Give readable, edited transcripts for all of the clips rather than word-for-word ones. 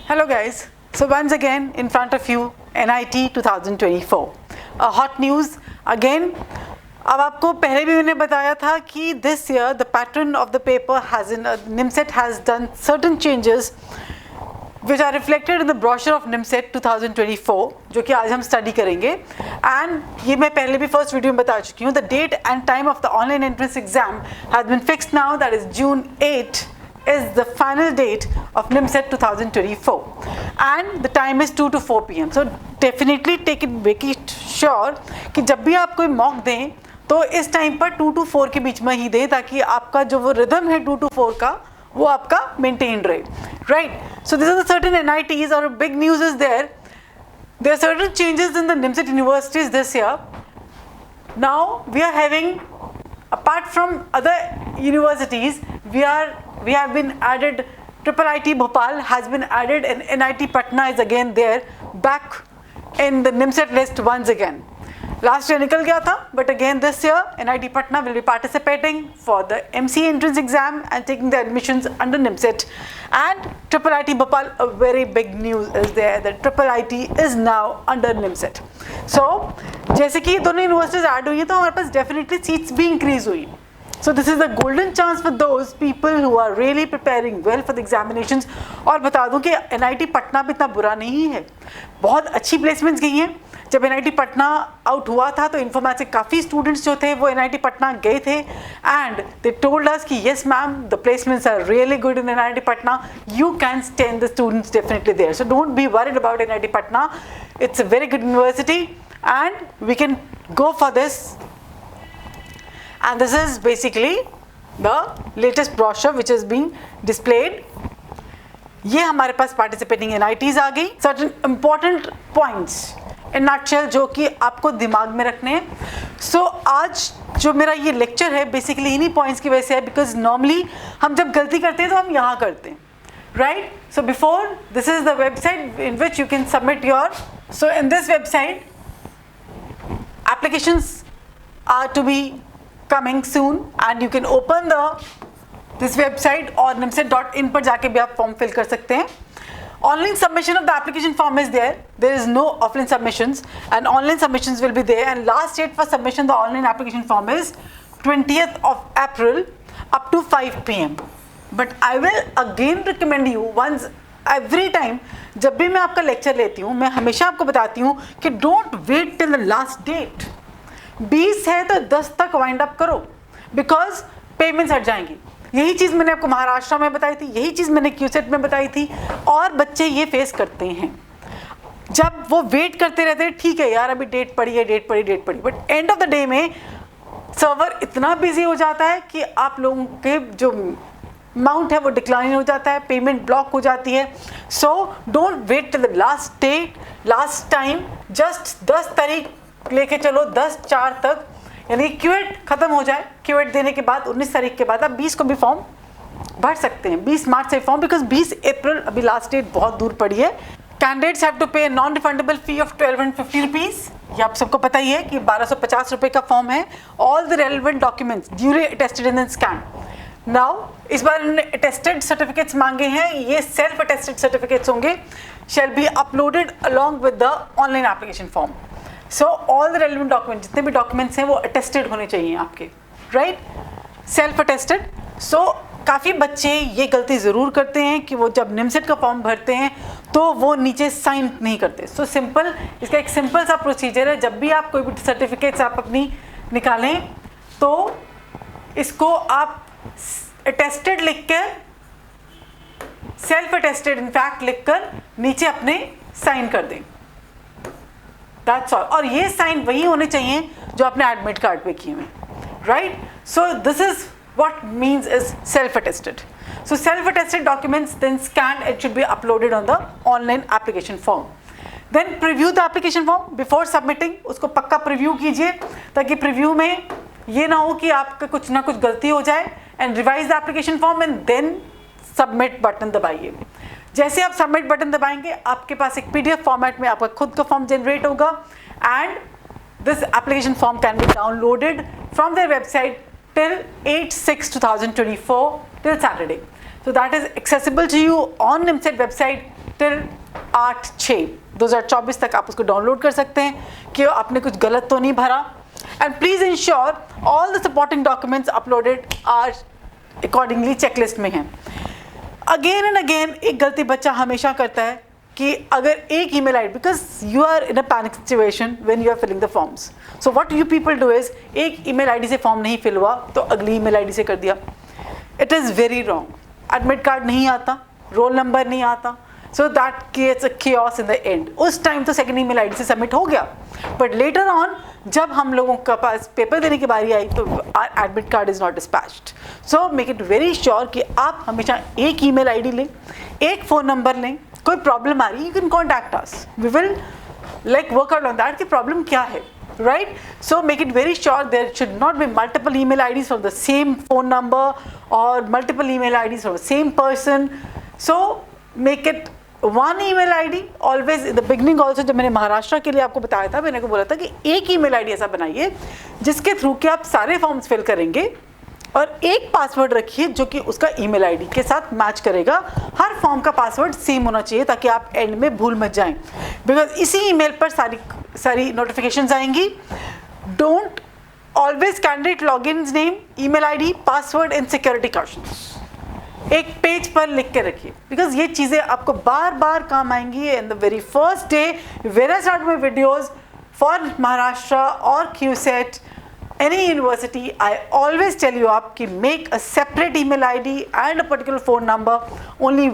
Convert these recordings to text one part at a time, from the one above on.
Hello guys, so once again in front of you NIT 2024. A hot news again. अब आपको पहले भी मैंने बताया था कि this year the pattern of the paper has NIMCET has done certain changes which are reflected in the brochure of NIMCET 2024 जो कि आज हम स्टडी करेंगे. And ये मैं पहले भी फर्स्ट वीडियो में बता चुकी हूँ. The date and time of the online entrance exam has been fixed now, that is June 8 is the final date of NIMCET 2024 and the time is 2 to 4 p.m. So definitely take it sure कि जब भी आप कोई mock दें तो इस time पर 2 to 4 के बीच में ही दें ताकि आपका जो वो रिदम है 2 to 4 का वो आपका मेंटेन रहे, right? So these are the certain NITs or big news is there. There are certain changes in the NIMCET universities this year. Now we are having, apart from other universities, we have been added. IIT Bhopal has been added and NIT Patna is again there, back in the NIMCET list once again. Last year निकल गया था, but again this year NIT Patna will be participating for the MCA entrance exam and taking the admissions under NIMCET. And IIT Bhopal, a very big news is there that IIT is now under NIMCET. So जैसे कि दोनों universities add हुई है तो हमारे पास definitely seats भी increase हुई. So this is a golden chance for those people who are really preparing well for the examinations. और बता दूं कि NIT पटना भी इतना बुरा नहीं है, बहुत अच्छी प्लेसमेंट्स गई हैं. जब NIT पटना आउट हुआ था तो इन्फॉर्मेटिक्स से काफ़ी स्टूडेंट्स जो थे वो NIT पटना गए थे एंड दे टोल्ड अस कि yes ma'am the placements are really good in NIT Patna, you can stand the students definitely there. So don't be worried about NIT Patna, it's a very good university and we can go for this. And this is basically the latest brochure which is being displayed. ये हमारे पास participating NITs आ गई. Certain important points in nutshell जो कि आपको दिमाग में रखने हैं. So आज जो मेरा ये lecture है basically इन्हीं points की वजह से है, because normally हम जब गलती करते हैं तो हम यहाँ करते हैं, right? So before, this is the website in which you can submit your. So in this website, applications are to be coming soon and you can open this website और nimcet.in पर जाके भी आप फॉर्म फिल कर सकते हैं. Online submission of the application form is there. There is no offline submissions and online submissions will be there, and last date for submission the online application form is 20th of April up to 5 p.m. But I will again recommend you once every time जब भी मैं आपका lecture लेती हूँ मैं हमेशा आपको बताती हूँ कि don't wait till the last date. 20 है तो 10 तक वाइंड अप करो, बिकॉज पेमेंट्स हट जाएंगी. यही चीज़ मैंने आपको महाराष्ट्र में बताई थी, यही चीज़ मैंने क्यूसेट में बताई थी, और बच्चे ये फेस करते हैं जब वो वेट करते रहते हैं. ठीक है यार अभी डेट पड़ी है, but end of the day में सर्वर इतना बिजी हो जाता है कि आप लोगों के जो अमाउंट है वो डिक्लाइन हो जाता है, पेमेंट ब्लॉक हो जाती है. So don't wait till the last date, last time. Just 10 तारीख लेके चलो, 10/4 तक, यानी क्यूएट खत्म हो जाए. क्यूएट देने के बाद 19 तारीख के बाद आप 20 को भी फॉर्म भर सकते हैं, 20 मार्च से फॉर्म, बिकॉज 20 अप्रैल अभी लास्ट डेट बहुत दूर पड़ी है. कैंडिडेट्स हैव टू पे non refundable fee of 1250 rupees. ये आप सबको पता ही है कि 1250 रुपये का फॉर्म है. All the relevant documents duly attested and scan. Now इस बार इन्होंने अटेस्टेड सर्टिफिकेट्स मांगे हैं, ये सेल्फ अटेस्टेड सर्टिफिकेट्स होंगे, shall be uploaded along with the online application form. So all the relevant document जितने भी डॉक्यूमेंट्स हैं वो अटेस्टेड होने चाहिए आपके, राइट? Self attested. सो काफ़ी बच्चे ये गलती ज़रूर करते हैं कि वो जब निमसेट का फॉर्म भरते हैं तो वो नीचे साइन नहीं करते. सो सिंपल, इसका एक सिंपल सा प्रोसीजर है. जब भी आप कोई भी सर्टिफिकेट्स आप अपनी निकालें तो इसको आप अटेस्टेड लिख कर, सेल्फ अटेस्टेड इनफैक्ट लिख कर नीचे अपने साइन कर दें. That's all. और ये साइन वही होने चाहिए जो आपने एडमिट कार्ड पे किए हुए, right? So this is what means is self-attested. So self-attested documents then scanned, it should be uploaded on the online application form. Then preview the application form before submitting. उसको पक्का preview कीजिए ताकि preview में ये ना हो कि आपका कुछ ना कुछ गलती हो जाए. And revise the application form and then submit button दबाइए. जैसे आप submit button दबाएंगे आपके पास एक PDF format में आपका खुद का form generate होगा and this application form can be downloaded from their website till 8/6/2024 till Saturday. So that is accessible to you on NIMSET website till 8/6/2024 तक आप उसको डाउनलोड कर सकते हैं कि आपने कुछ गलत तो नहीं भरा. And please ensure all the supporting documents uploaded are accordingly checklist में हैं. Again and again एक गलती बच्चा हमेशा करता है कि अगर एक email ID, because you are in a panic situation when you are filling the forms. So what you people do is एक email ID से form नहीं fill हुआ तो अगली email ID से कर दिया. It is very wrong. Admit card नहीं आता, roll number नहीं आता. So that creates a chaos in the end. उस time तो second email ID से submit हो गया. But later on जब हम लोगों के पास पेपर देने की बारी आई तो admit card is not dispatched. So make it very sure कि आप हमेशा एक ईमेल आईडी लें, एक फ़ोन नंबर लें. कोई प्रॉब्लम आ रही है, you can contact us, we will like work out on that कि प्रॉब्लम क्या है, right. So make it very sure there should not be multiple email IDs from the same phone number और multiple email IDs from the same person. So make it one email ID always. In the beginning also जब मैंने महाराष्ट्र के लिए आपको बताया था, मैंने को बोला था कि एक ईमेल आईडी ऐसा बनाइए जिसके थ्रू के आप सारे फॉर्म्स फिल करेंगे और एक पासवर्ड रखिए जो कि उसका ईमेल आईडी के साथ मैच करेगा. हर फॉर्म का पासवर्ड सेम होना चाहिए ताकि आप एंड में भूल मत जाएं, बिकॉज इसी ईमेल पर सारी नोटिफिकेशंस आएंगी. Don't always candidate login name, email ID, password and security questions एक पेज पर लिख के रखिए, बिकॉज ये चीज़ें आपको बार बार काम आएंगी. In the very first day when I start my videos for Maharashtra और CUSAT any university, I always tell you आप कि make a separate email ID and a particular phone number. Only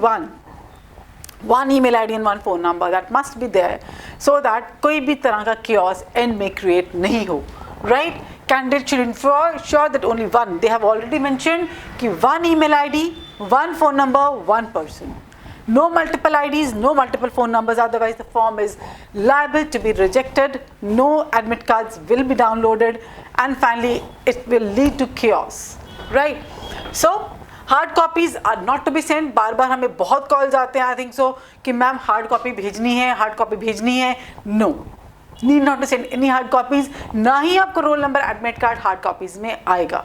one email ID and one phone number that must be there so that कोई भी तरह का chaos end में create नहीं हो, right. Candidate should ensure that only one, they have already mentioned कि one email ID, one phone number, one person. No multiple IDs, no multiple phone numbers, otherwise the form is liable to be rejected. No admit cards will be downloaded and finally it will lead to chaos, right. So hard copies are not to be send. बार बार हमें बहुत calls आते हैं I think so कि ma'am hard copy भेजनी है, hard copy भेजनी है. No, need not to send any hard copies. ना ही आपको roll number admit card hard copies में आएगा.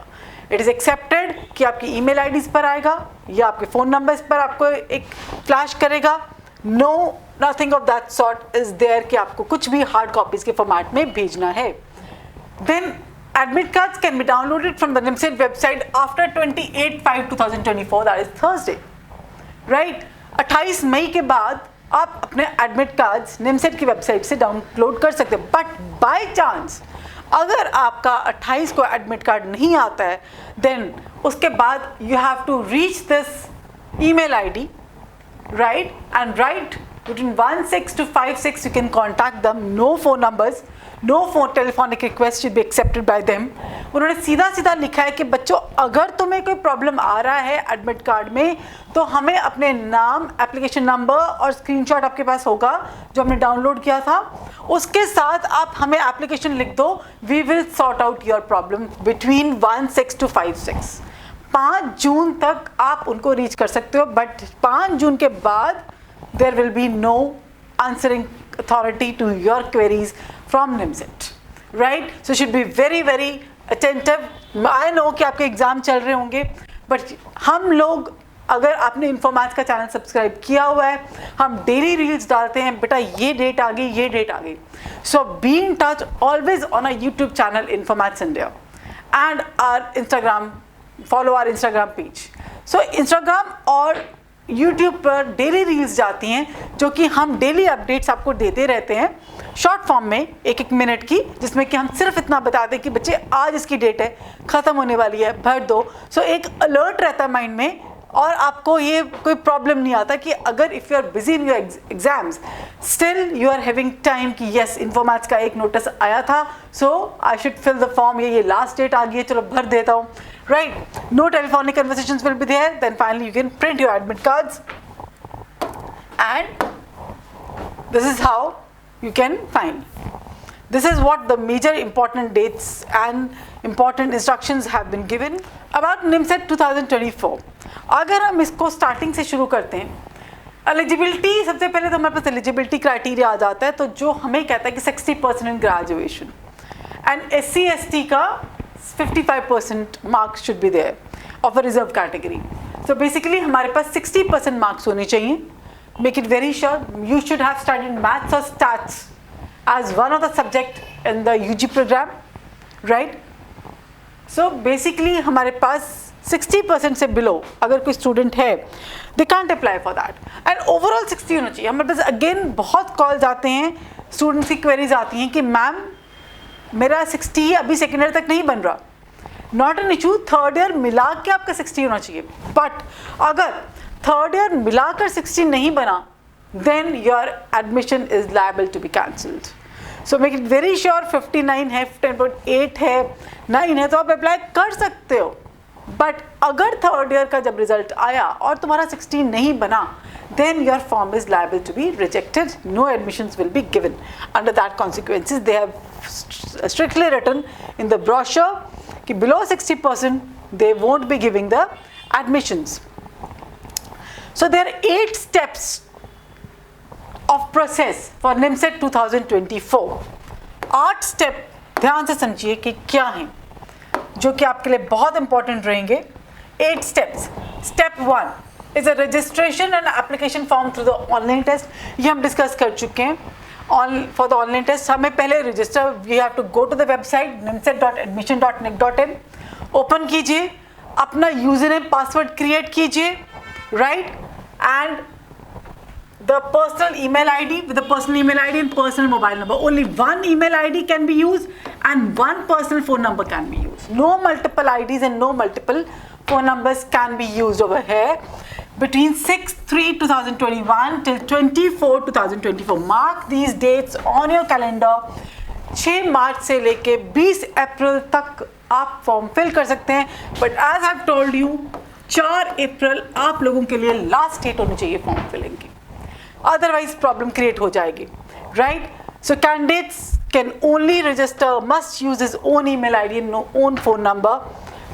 इट इज़ एक्सेप्टेड कि आपकी ईमेल आईडीज़ पर आएगा या आपके फ़ोन नंबर्स पर आपको एक फ्लैश करेगा. No, nothing of that sort is there कि आपको कुछ भी हार्ड कॉपीज़ के फॉर्मेट में भेजना है. Then admit cards can be downloaded from the NIMSET website after 28/5/2024, that is Thursday, right. 28 मई के बाद आप अपने एडमिट कार्ड्स NIMSET की वेबसाइट से डाउनलोड कर सकते हैं. बट बाय चांस अगर आपका 28 को एडमिट कार्ड नहीं आता है, देन उसके बाद you have to reach this email ID, right, and right between 16 to 56 you can contact them. No phone numbers, no phone telephonic request should be accepted by them. उन्होंने सीधा सीधा लिखा है कि बच्चों अगर तुम्हें कोई प्रॉब्लम आ रहा है एडमिट कार्ड में तो हमें अपने नाम, एप्लीकेशन नंबर और स्क्रीनशॉट आपके पास होगा जो हमने डाउनलोड किया था, उसके साथ आप हमें एप्लीकेशन लिख दो. We will sort out your problem between 16 to 56. 5 जून तक आप उनको रीच कर सकते हो, बट 5 जून के बाद there will be no answering authority to your queries from NIMSET, right. So should be very very attentive. I know कि आपके एग्ज़ाम चल रहे होंगे, बट हम लोग, अगर आपने इन्फॉर्मैट्स का चैनल सब्सक्राइब किया हुआ है, हम डेली रील्स डालते हैं, बेटा ये डेट आ गई, ये डेट आ गई. So be in touch always on a YouTube channel Informatts India and our Instagram, follow our Instagram page. So Instagram और यूट्यूब पर डेली रील्स जाती हैं जो कि हम डेली अपडेट्स आपको देते रहते हैं शॉर्ट फॉर्म में 1-1 मिनट की, जिसमें कि हम सिर्फ इतना बता दें कि बच्चे आज इसकी डेट है, ख़त्म होने वाली है, भर दो. सो एक अलर्ट रहता है माइंड में और आपको ये कोई प्रॉब्लम नहीं आता कि अगर if you are busy in your exams still you are having time कि येस इन्फॉर्मैट्स का एक नोटिस आया था, so I should fill the form, ये लास्ट डेट आ गई है, चलो भर देता हूँ, right. No telephonic conversations will be there. Then finally you can print your admit cards and this is how you can find. This is what the major important dates and important instructions have been given about NIMSET 2024. अगर हम इसको starting से शुरू करते हैं, eligibility सबसे पहले तो हमारे पास एलिजिबिलिटी क्राइटेरिया आ जाता है, तो जो हमें कहता है कि 60% in graduation and SC ST का 55% marks should be there of a reserve category. So basically हमारे पास 60% marks होने चाहिए. Make it very sure you should have studied maths or stats as one of the subject in the UG program, right? So basically हमारे पास 60% से below अगर कोई student है, they can't apply for that. And overall 60 होना चाहिए. हमारे पास again बहुत calls आते हैं, students की queries आती हैं कि मैम मेरा 60 अभी सेकेंड ईयर तक नहीं बन रहा. Not an issue, third year मिला के आपका 60 होना चाहिए. बट अगर थर्ड ईयर मिलाकर 60 नहीं बना, then your admission is liable to be cancelled. So make it very sure 59 है, 10.8 है, 9 है तो आप अप्लाई कर सकते हो. बट अगर थर्ड ईयर का जब रिजल्ट आया और तुम्हारा 60 नहीं बना, then your form is liable to be rejected. No admissions will be given. Under that consequences, they have strictly written in the brochure that below 60% they won't be giving the admissions. So there are 8 steps of process for NIMSET 2024. 8 step ध्यान से समझिए कि क्या हैं, जो कि आपके लिए बहुत इंपॉर्टेंट रहेंगे. 8 steps. Step 1 is a registration and application form through the online test. ये हम डिस्कस कर चुके हैं. For the online test हमें पहले register, we have to go to the website nimset.admission.nic.in, open कीजिए, अपना यूजर नेम पासवर्ड क्रिएट कीजिए, right, and the personal email ID, with the personal email ID and personal mobile number. Only one email ID can be used and one personal phone number can be used. No multiple IDs and no multiple phone numbers can be used over here. Between 6/3/2021 till 24/2024. Mark these dates on your calendar. 6 मार्च से लेके 20 अप्रैल तक आप form fill कर सकते हैं. But as I have told you, 4 अप्रैल आप लोगों के लिए लास्ट डेट होनी चाहिए फॉर्म फिलिंग की, otherwise problem create हो जाएगी, right? So candidates can only register, must use his own email ID and own phone number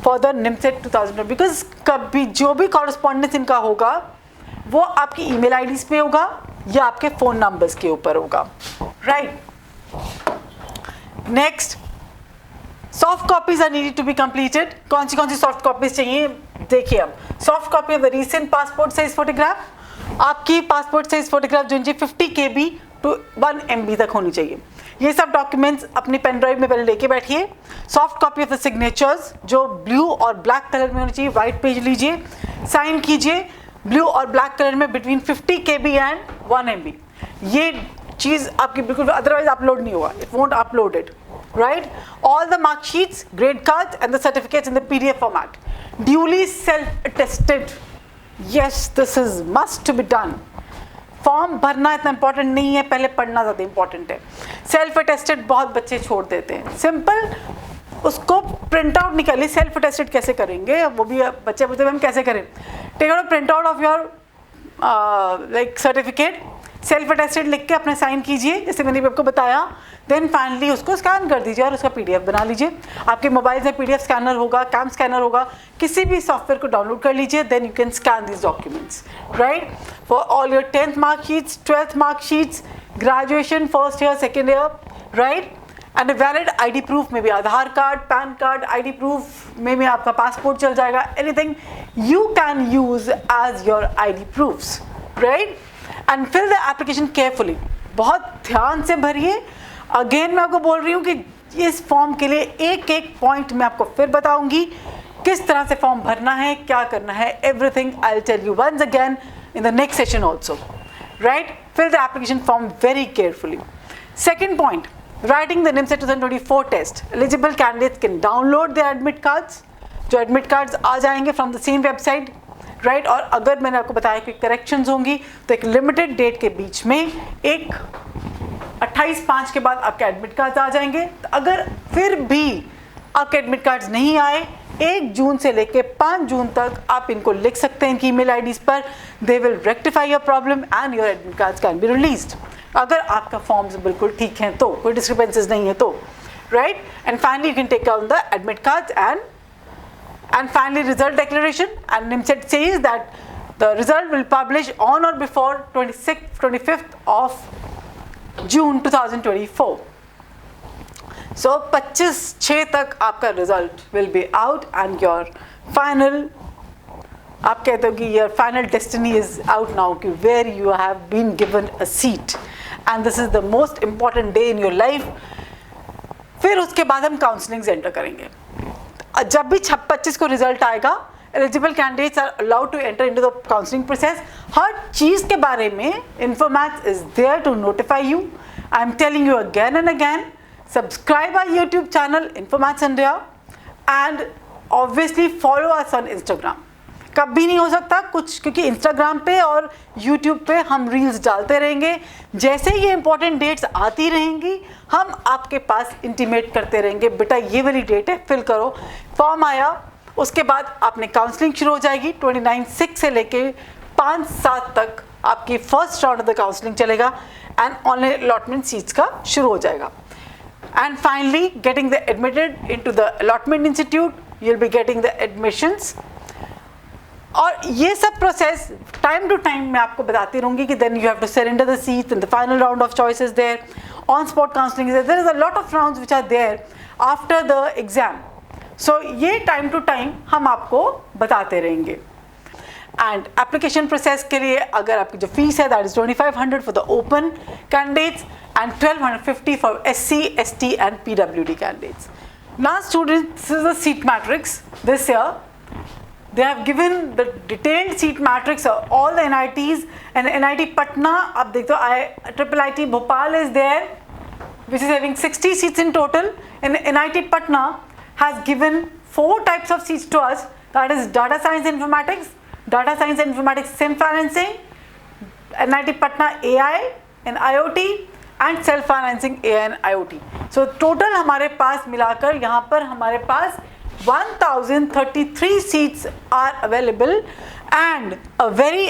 for the NIMSET 2020, because कभी जो भी correspondence इनका होगा वो आपकी email IDs पे होगा या आपके phone numbers के ऊपर होगा, right? Next, soft copies are needed to be completed. कौन सी soft copies चाहिए देखिए. अब soft copy of the recent passport size photograph, आपकी पासपोर्ट साइज फोटोग्राफ जो 50 KB to 1 MB तक होनी चाहिए. ये सब डॉक्यूमेंट्स अपनी पेन ड्राइव में पहले लेके बैठिए. Soft copy of the signatures जो ब्लू और ब्लैक कलर में होनी चाहिए, वाइट पेज लीजिए, साइन कीजिए ब्लू और ब्लैक कलर में बिटवीन 50 KB एंड 1 MB. ये चीज़ आपकी बिल्कुल अदरवाइज अपलोड नहीं होगा, it won't upload it, right? All the mark sheets, grade cards and the certificates in the PDF format, duly self-attested. Yes, this is must to be done. Form भरना इतना important नहीं है, पहले पढ़ना ज़्यादा important है. सेल्फ अटेस्टेड बहुत बच्चे छोड़ देते हैं. सिंपल उसको प्रिंट आउट निकालिए. सेल्फ अटेस्टेड कैसे करेंगे, वो भी बच्चे बोलते हैं हम कैसे करें. Take out print out of your like certificate, self attested लिख के अपने साइन कीजिए जैसे मैंने आपको बताया. देन फाइनली उसको स्कैन कर दीजिए और उसका PDF बना लीजिए. आपके मोबाइल में PDF स्कैनर होगा, कैम स्कैनर होगा, किसी भी सॉफ्टवेयर को डाउनलोड कर लीजिए. Then you can scan this documents, right, for all your 10th mark sheets, 12th mark sheets, graduation first year, second year, right. And valid ID proof में भी Aadhaar card, PAN card, ID proof में भी आपका passport चल जाएगा. Anything you can use as your ID proofs, right. And fill the application carefully, बहुत ध्यान से भरिए. अगेन मैं आपको बोल रही हूँ कि इस फॉर्म के लिए एक एक पॉइंट मैं आपको फिर बताऊंगी किस तरह से फॉर्म भरना है, क्या करना है. Everything I will tell you once again in the next session also, right. Fill the application form very carefully. Second point, writing the NIMSET 2024 टेस्ट. Eligible candidates can download the admit cards. जो admit cards आ जाएंगे from the same website, right. और अगर मैंने आपको बताया कि करेक्शंस होंगी तो एक लिमिटेड डेट के बीच में एक 28/5 के बाद आपके एडमिट कार्ड्स आ जाएंगे. तो अगर फिर भी आपके एडमिट कार्ड्स नहीं आए, 1 जून से लेके 5 जून तक आप इनको लिख सकते हैं इनकी ईमेल आईडीज पर. They will rectify your problem and your admit cards can be released. अगर आपका फॉर्म्स बिल्कुल ठीक हैं तो, कोई डिस्क्रिपेंसीज नहीं है तो, right. And finally you can take out the admit cards and finally result declaration. And NIMSET says that the result will publish on or before 25th of June 2024. So 25/6 तक आपका result will be out and your final, आप कहते हो कि your final destiny is out now, कि where you have been given a seat and this is the most important day in your life. फिर उसके बाद हम काउंसलिंग एंटर करेंगे. जब भी 25 को रिजल्ट आएगा, eligible candidates are allowed to enter into the counselling process. हर चीज़ के बारे में Infomaths is there to notify you. I am telling you again and again, subscribe our YouTube channel Infomaths India and obviously follow us on Instagram. कभी नहीं हो सकता कुछ, क्योंकि इंस्टाग्राम पे और यूट्यूब पे हम रील्स डालते रहेंगे. जैसे ये इंपॉर्टेंट डेट्स आती रहेंगी हम आपके पास इंटीमेट करते रहेंगे, बेटा ये वाली डेट है, फिल करो. फॉर्म आया, उसके बाद आपने काउंसलिंग शुरू हो जाएगी. 29/6 से लेके 5/7 तक आपकी first round of the counselling चलेगा एंड ऑनलाइन अलॉटमेंट सीट्स का शुरू हो जाएगा. And finally getting the admitted into the allotment institute, you will be getting the admissions. और ये सब प्रोसेस टाइम टू टाइम मैं आपको बताती रहूँगी कि then you have to surrender the seat in the final round of choice is there, on spot counselling is there, is a lot of rounds which are there after the exam. So ये time to time हम आपको बताते रहेंगे. And application process के लिए अगर आपकी जो फीस है that is 2500 for the open candidates and 1250 for SC, ST and PWD candidates. Now students, this is the seat matrix this year. They have given the detailed seat matrix of all the NITs, and NIT Patna, आप देखते हो, IIT Bhopal is there, which is having 60 seats in total, and NIT Patna has given 4 types of seats to us, that is Data Science Informatics Self-Financing, NIT Patna AI and IoT, and Self-Financing AI and IoT. So total हमारे पास मिलाकर यहाँ पर हमारे पास 1033 seats are available. And a very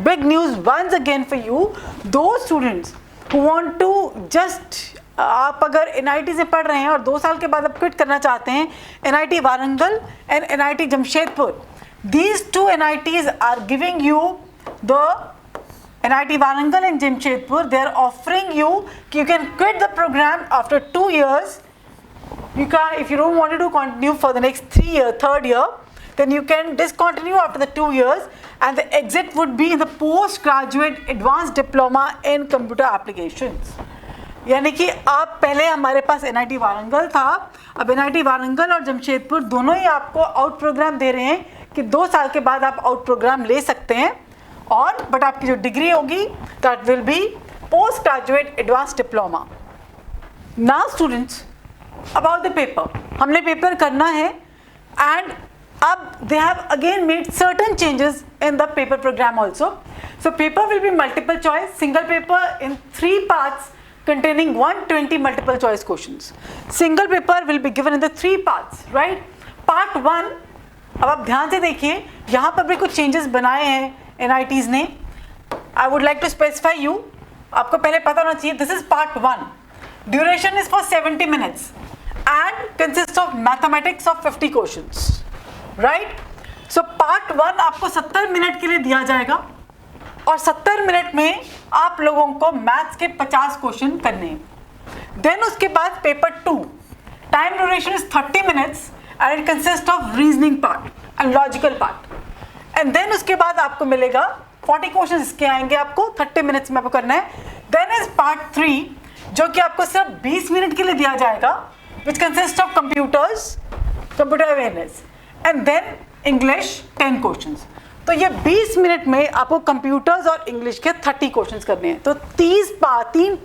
big news once again for you, those students who want to just आप अगर NIT से पढ़ रहे हैं और 2 साल के बाद आप क्विट करना चाहते हैं, NIT Warangal and NIT Jamshedpur, these 2 NITs are giving you the NIT Warangal and Jamshedpur, they are offering you you can quit the program after 2 years. You can, if you don't want to continue for the next 3rd year, then you can discontinue after the 2 years, and the exit would be in the postgraduate advanced diploma in computer applications. यानी कि आप पहले हमारे पास NIT Warangal था, अब NIT Warangal और जमशेदपुर दोनों ही आपको आउट प्रोग्राम दे रहे हैं कि 2 साल के बाद आप आउट प्रोग्राम ले सकते हैं, और बट आपकी जो डिग्री होगी that will be post graduate advance diploma. Now students, about the paper, हमने पेपर करना है एंड अब they have again made certain changes in the paper program also. So paper will be multiple choice, single paper in 3 parts containing 120 multiple choice questions. Single paper will be given in the 3 parts, right? Part 1, अब आप ध्यान से देखिए, यहाँ पर भी कुछ changes बनाए हैं NITs ने. I would like to specify you, आपको पहले पता होना चाहिए, this is part 1. Duration is for 70 minutes and consists of mathematics of 50 questions, right? So part 1 आपको 70 मिनट के लिए दिया जाएगा और 70 मिनट में आप लोगों को मैथ्स के 50 क्वेश्चन करने हैं. देन उसके बाद paper 2, time duration is 30 minutes and it consist of reasoning part and logical part. And then उसके बाद आपको मिलेगा 40 क्वेश्चन, इसके आएंगे आपको 30 मिनट्स में आपको करना है. देन इज पार्ट 3 जो कि आपको सिर्फ 20 मिनट के लिए दिया जाएगा, which consist of computer awareness, and then English 10 questions. तो ये 20 मिनट में आपको कंप्यूटर्स और इंग्लिश के 30 क्वेश्चंस करने हैं. तो 3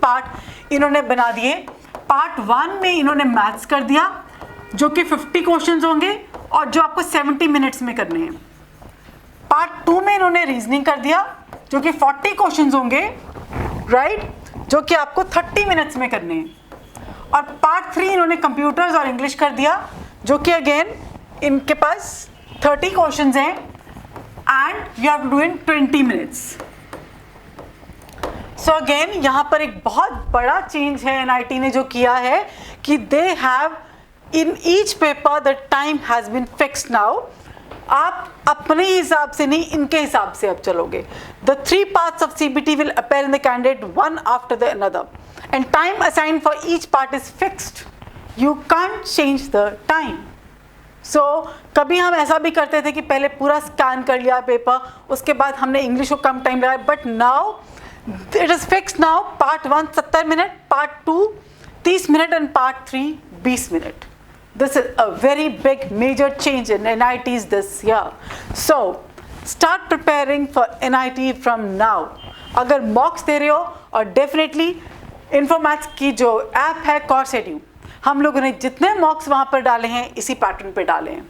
पार्ट इन्होंने बना दिए. पार्ट 1 में इन्होंने मैथ्स कर दिया जो कि 50 क्वेश्चंस होंगे और जो आपको 70 मिनट्स में करने हैं. पार्ट 2 में इन्होंने रीजनिंग कर दिया जो कि 40 क्वेश्चंस होंगे, राइट, जो कि आपको 30 मिनट्स में करने हैं. और पार्ट 3 इन्होंने कंप्यूटर्स और इंग्लिश कर दिया जो कि अगेन इनके पास 30 क्वेश्चंस हैं and you have to do in 20 minutes. So again यहाँ पर एक बहुत बड़ा चेंज है NIT ने जो किया है कि they have in each paper the time has been fixed now. आप अपने हिसाब से नहीं, इनके हिसाब से अब चलोगे. The 3 parts of CBT will appear in the candidate one after the another and time assigned for each part is fixed. you can't change the time. So कभी हम ऐसा भी करते थे कि पहले पूरा स्कैन कर लिया पेपर, उसके बाद हमने इंग्लिश को कम टाइम लगाया, but now it is fix now, part 1 70 minute, part 2 30 minute and part 3 20 minute. This is a very big major change in NITs this year. So start preparing for NIT from now. अगर मॉक्स दे रहे हो, और definitely इन्फोमैथ्स की जो app है course edu, हम लोगों ने जितने मॉक्स वहाँ पर डाले हैं इसी पैटर्न पे डाले हैं.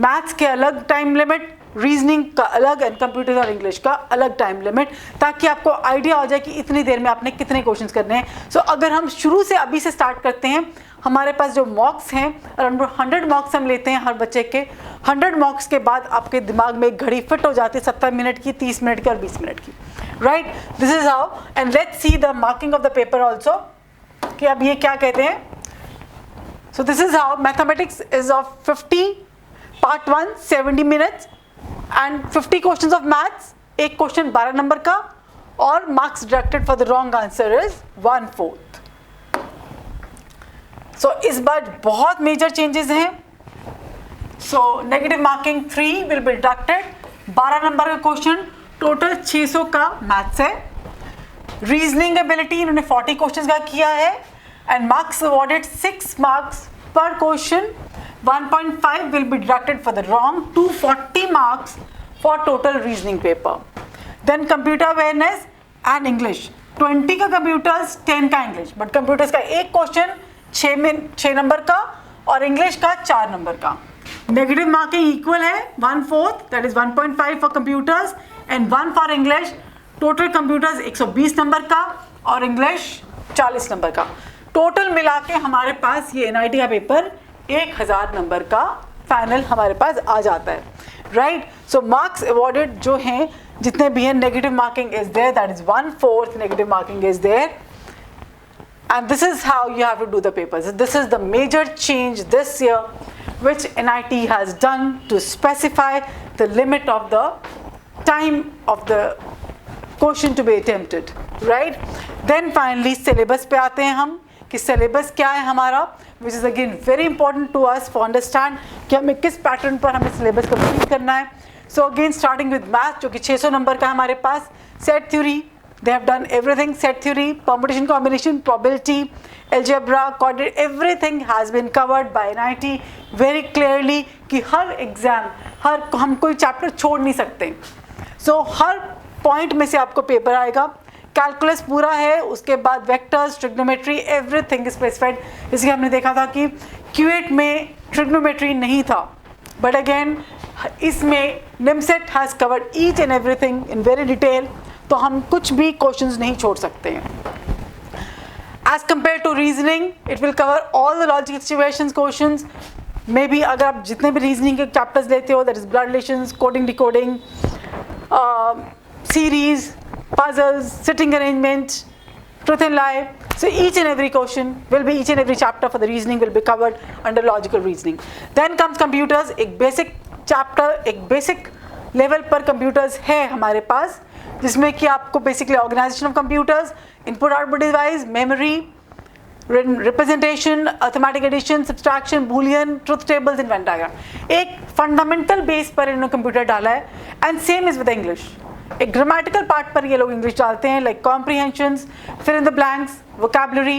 मैथ्स के अलग टाइम लिमिट, रीजनिंग का अलग, एंड कंप्यूटर और इंग्लिश का अलग टाइम लिमिट, ताकि आपको आइडिया हो जाए कि इतनी देर में आपने कितने क्वेश्चंस करने हैं. सो अगर हम शुरू से अभी से स्टार्ट करते हैं, हमारे पास जो मॉक्स हैं अराउंड 100 मॉक्स हम लेते हैं हर बच्चे के. 100 मॉक्स के बाद आपके दिमाग में एक घड़ी फिट हो जाती है 70 मिनट की, 30 मिनट की और 20 मिनट की. Right, this is how. And let's see the marking of the paper also, कि अब ये क्या कहते हैं. So this is how mathematics is of 50, part 1 70 minutes and 50 questions of maths, एक क्वेश्चन 12 नंबर का, और marks deducted for the wrong answer is 1/4. So इस बार बहुत major changes हैं. So negative marking 3 will be deducted. 12 number का question, total 600 का maths है. Reasoning ability इन्होंने 40 क्वेश्चंस का किया है, and marks awarded 6 marks per question. 1.5 will be deducted for the wrong, 240 marks for total reasoning paper. Then computer awareness and English, 20 का computers, 10 का English, but computers का एक क्वेश्चन 6 नंबर का और English का 4 नंबर का. Negative marking equal है 1/4, that is 1.5 for computers and 1 for English. Total computers 120 number का और English 40 नंबर का. टोटल मिला के हमारे पास ये NIT का पेपर 1000 नंबर का फाइनल हमारे पास आ जाता है. राइट, सो मार्क्स अवॉर्डेड जो हैं जितने भी हैं, negative marking is there, that is 1/4 negative marking is there. And this is how you have to do the papers. This is the major change this year which NIT has done to specify the limit of the time of the question to be attempted. Right? Then finally syllabus पे आते हैं हम कि syllabus क्या है हमारा, which is again very important to us for understand कि हमें किस पैटर्न पर हमें syllabus complete करना है. So again starting with math जो कि 600 नंबर का हमारे पास, set theory, they have done everything, set theory, permutation combination, probability, algebra, coordinate, everything has been covered by NIT very clearly कि हर एग्जाम, हम कोई चैप्टर छोड़ नहीं सकते. So हर पॉइंट में से आपको पेपर आएगा. कैलकुलस पूरा है, उसके बाद वेक्टर्स, ट्रिग्नोमेट्री, एवरीथिंग स्पेसिफाइड. इसलिए हमने देखा था कि Q8 में ट्रिग्नोमेट्री नहीं था, बट अगेन इसमें NIMCET has covered each and everything in very detail, तो हम कुछ भी क्वेश्चंस नहीं छोड़ सकते हैं. As compare to reasoning, it will cover all the logical situations questions. May be अगर आप जितने भी रीजनिंग के चैप्टर्स लेते हो, that is blood relations, coding decoding, series, puzzles, sitting arrangement, truth and lie. So each and every question will be, each and every chapter for the reasoning will be covered under logical reasoning. Then comes computers, एक basic chapter, एक basic level पर computers है हमारे पास, जिसमें कि आपको basically organization of computers, input output device, memory, representation, arithmetic addition, subtraction, boolean, truth tables and Venn diagram. एक fundamental base पर इन्होंने computer डाला है. And same is with English. एक ग्रामेटिकल पार्ट पर ये लोग इंग्लिश डालते हैं, like comprehensions, fill in the blanks, vocabulary,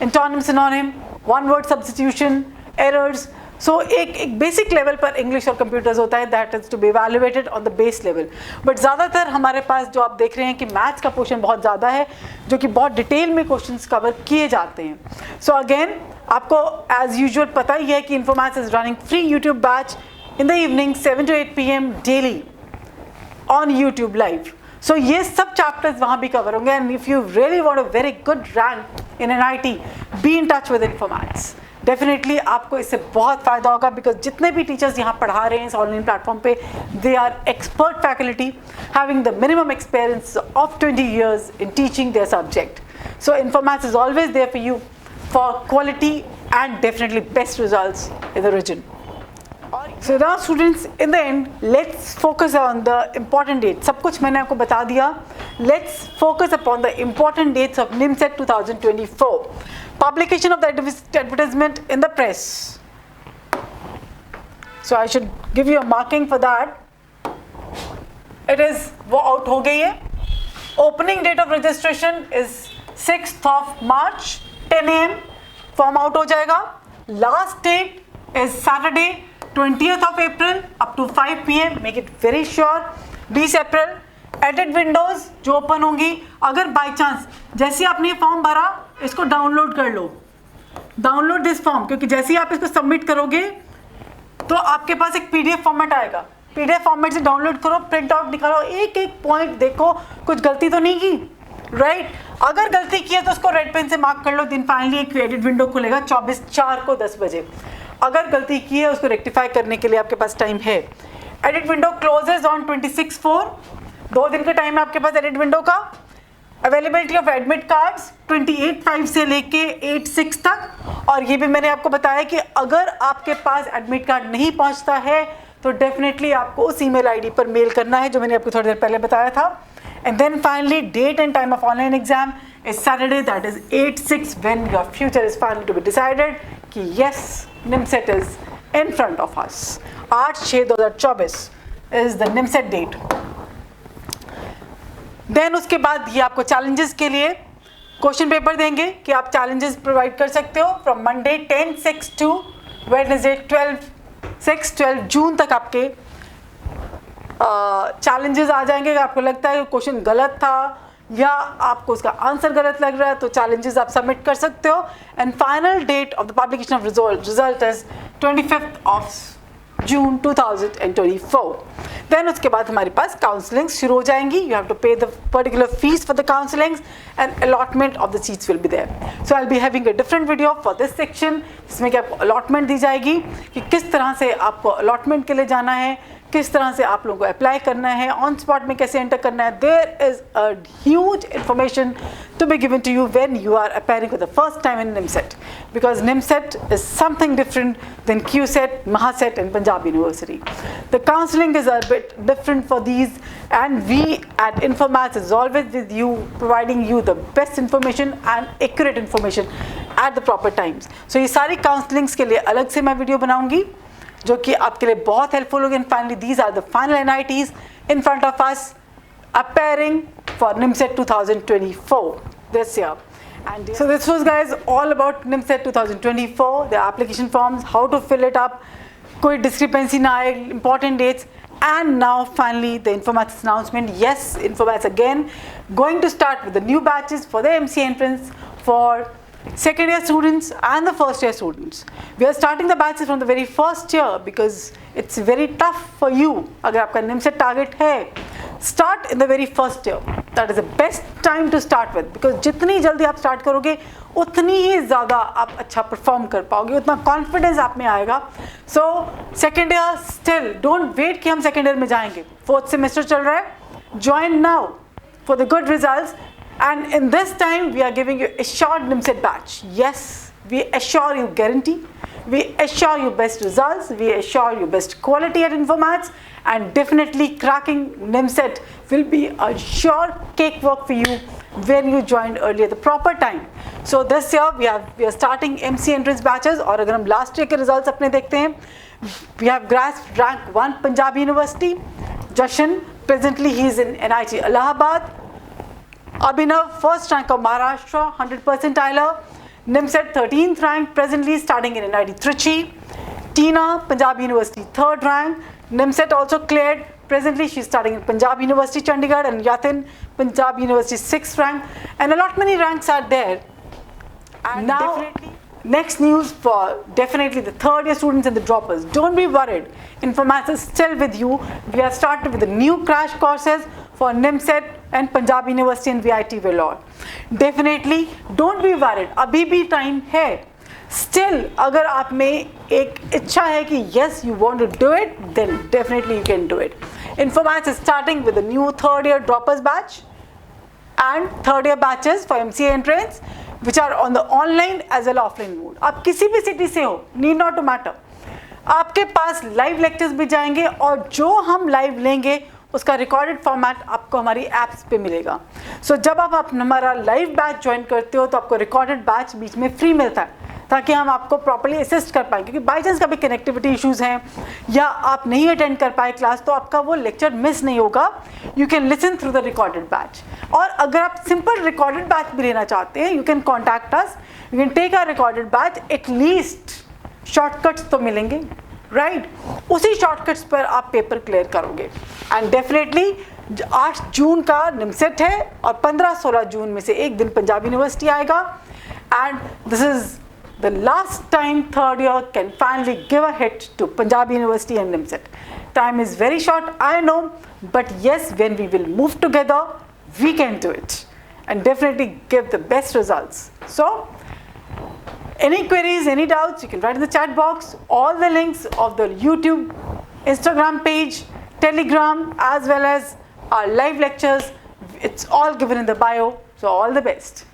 antonym, synonym, one word substitution, errors. So एक बेसिक लेवल पर इंग्लिश और कंप्यूटर्स होता है, that is to be evaluated on the base level. But ज़्यादातर हमारे पास जो आप देख रहे हैं कि मैथ्स का पोर्शन बहुत ज़्यादा है, जो कि बहुत डिटेल में क्वेश्चंस कवर किए जाते हैं. सो अगेन आपको एज यूजुअल पता ही है कि Infomaths is running free YouTube batch in the evening 7 to 8 PM daily on YouTube live. So ये सब chapters वहाँ भी cover होंगे. And if you really want a very good rank in NIT, be in touch with Infomaths. Definitely आपको इससे बहुत फ़ायदा होगा, because जितने भी teachers यहाँ पढ़ा रहे हैं इस online platform पे, they are expert faculty having the minimum experience of 20 years in teaching their subject. So Infomaths is always there for you for quality and definitely best results in the region. So now students, in the end, let's focus on the important dates. सब कुछ मैंने आपको बता दिया. Let's focus upon the important dates of NIMSET 2024. publication of the advertisement in the press. So I should give you a marking for that. It is वो out हो गई है. Opening date of registration is 6th of March 10 AM. Form out हो जाएगा. Last date is Saturday 20th of April up to 5 PM. Make it very sure. 20 April. Edit windows जो open होंगी, अगर by chance जैसे आपने ये form भरा इसको डाउनलोड कर लो. डाउनलोड दिस फॉर्म, क्योंकि जैसे ही आप इसको सबमिट करोगे तो आपके पास एक PDF फॉर्मेट आएगा. PDF फॉर्मेट से डाउनलोड करो, प्रिंट आउट निकालो, एक एक पॉइंट देखो कुछ गलती तो नहीं की, राइट. अगर गलती की है तो उसको रेड पेन से मार्क कर लो. दिन फाइनली एक एडिट विंडो खुलेगा 24/4 को 10 बजे. अगर गलती की है उसको रेक्टिफाई करने के लिए आपके पास टाइम है. Edit window closes on 26/4. 2 दिन का टाइम है आपके पास एडिट विंडो का. अवेलेबिलिटी ऑफ एडमिट कार्ड्स 28/5 से लेके 8/6 तक. और ये भी मैंने आपको बताया कि अगर आपके पास एडमिट कार्ड नहीं पहुंचता है तो डेफिनेटली आपको उस ईमेल आईडी पर मेल करना है जो मैंने आपको थोड़ी देर पहले बताया था. And then finally date and time of online exam is Saturday, that is 8/6 when your future is finally to be decided कि yes NIMCET is in front of us. 8/6/2024 is the NIMCET date. Then उसके बाद ये आपको challenges के लिए question paper देंगे कि आप चैलेंजेस प्रोवाइड कर सकते हो फ्रॉम मंडे 10/6 टू वेडनेसडे 12 जून तक. आपके चैलेंजेस आ जाएंगे. अगर आपको लगता है क्वेश्चन गलत था या आपको उसका आंसर गलत लग रहा है तो चैलेंजेस आप सबमिट कर सकते हो. And final date of the publication of result is 25th of June 2024. देन उसके बाद हमारे पास काउंसलिंग शुरू हो जाएंगी. You have to pay the particular fees for the counsellings and allotment of the seats will be there. So I will be having a different video for this section जिसमें कि आपको अलॉटमेंट दी जाएगी कि किस तरह से आपको अलॉटमेंट के लिए जाना है, किस तरह से आप लोगों को अप्लाई करना है, ऑन स्पॉट में कैसे एंटर करना है. There is a huge information to be given to you when you are appearing for the first time in NIMCET, because NIMCET is something different than QCET, MAHACET and Punjab University. The counseling is a bit different for these, and we at Informats is always with you, providing you the best information and accurate information at the proper times. So ये सारी counselings के लिए अलग से मैं video बनाऊंगी जो कि आपके लिए बहुत हेल्पफुल होगी. And finally these are the final NITs in front of us appearing for NIMCET 2024 this year. And so this was guys all about NIMCET 2024, the application forms, how to fill it up, कोई discrepancy ना आए, important dates. And now finally the Informatics announcement. Yes, Informatics again going to start with the new batches for the MCA entrance for second year students and the first year students. We are starting the batches from the very first year because it's very tough for you. अगर आपका NIMCET target है, start in the very first year. That is the best time to start with, because जितनी जल्दी आप start करोगे उतनी ही ज़्यादा आप अच्छा perform कर पाओगे, उतना confidence आप में आएगा. So second year still don't wait कि हम second year में जाएंगे. Fourth semester चल रहा है, join now for the good results. And in this time we are giving you assured NIMCET batch. Yes, we assure you guarantee, we assure you best results, we assure you best quality at Informats, and definitely cracking NIMCET will be a sure cakewalk for you when you joined early at the proper time. So this year we are starting MC entrance batches. और अगर हम last year के results अपने देखते हैं, we have grasped rank 1 Punjab University. Jashan presently he is in NIT Allahabad. Abhinav first rank of Maharashtra, 100 percentiler. NIMCET 13th rank presently starting in NIT Trichy. Tina Punjab University 3rd rank. NIMCET also cleared. Presently she is starting in Punjab University Chandigarh, and Yatin Punjab University 6th rank. And a lot many ranks are there. And now next news for definitely the third year students and the droppers. Don't be worried. Informatics is still with you. We have started with the new crash courses for NIMCET and Punjab University and VIT Vellore. Definitely don't be worried. अभी भी time है. Still अगर आप में एक इच्छा है कि yes you want to do it, then definitely you can do it. Informatics is starting with the new third year droppers batch and third year batches for MCA entrance, which are on the online as well offline mode. आप किसी भी city से हो, need not to matter. आपके पास live lectures भी जाएंगे और जो हम लाइव लेंगे उसका रिकॉर्डेड फॉर्मेट आपको हमारी ऐप्स पे मिलेगा. सो जब आप हमारा लाइव बैच ज्वाइन करते हो तो आपको रिकॉर्डेड बैच बीच में फ्री मिलता है, ताकि हम आपको प्रॉपर्ली असिस्ट कर पाएँ. क्योंकि बाई चांस कभी कनेक्टिविटी इश्यूज़ हैं या आप नहीं अटेंड कर पाए क्लास, तो आपका वो लेक्चर मिस नहीं होगा. You can listen through the recorded batch. और अगर आप सिंपल रिकॉर्डेड बैच भी लेना चाहते हैं, you can contact us, you can take a recorded batch. At least shortcuts तो मिलेंगे, राइट? उसी शॉर्टकट्स पर आप पेपर क्लियर करोगे. एंड डेफिनेटली 8 जून का निमसेट है और 15-16 जून में से एक दिन पंजाब यूनिवर्सिटी आएगा. And this is the last time third year can finally give a hit to Punjab University and NIMSET. Time is very short, I know, but yes, when we will move together, we can do it and definitely give the best results. So, any queries, any doubts, you can write in the chat box. All the links of the YouTube, Instagram page, Telegram, as well as our live lectures, it's all given in the bio. So, all the best.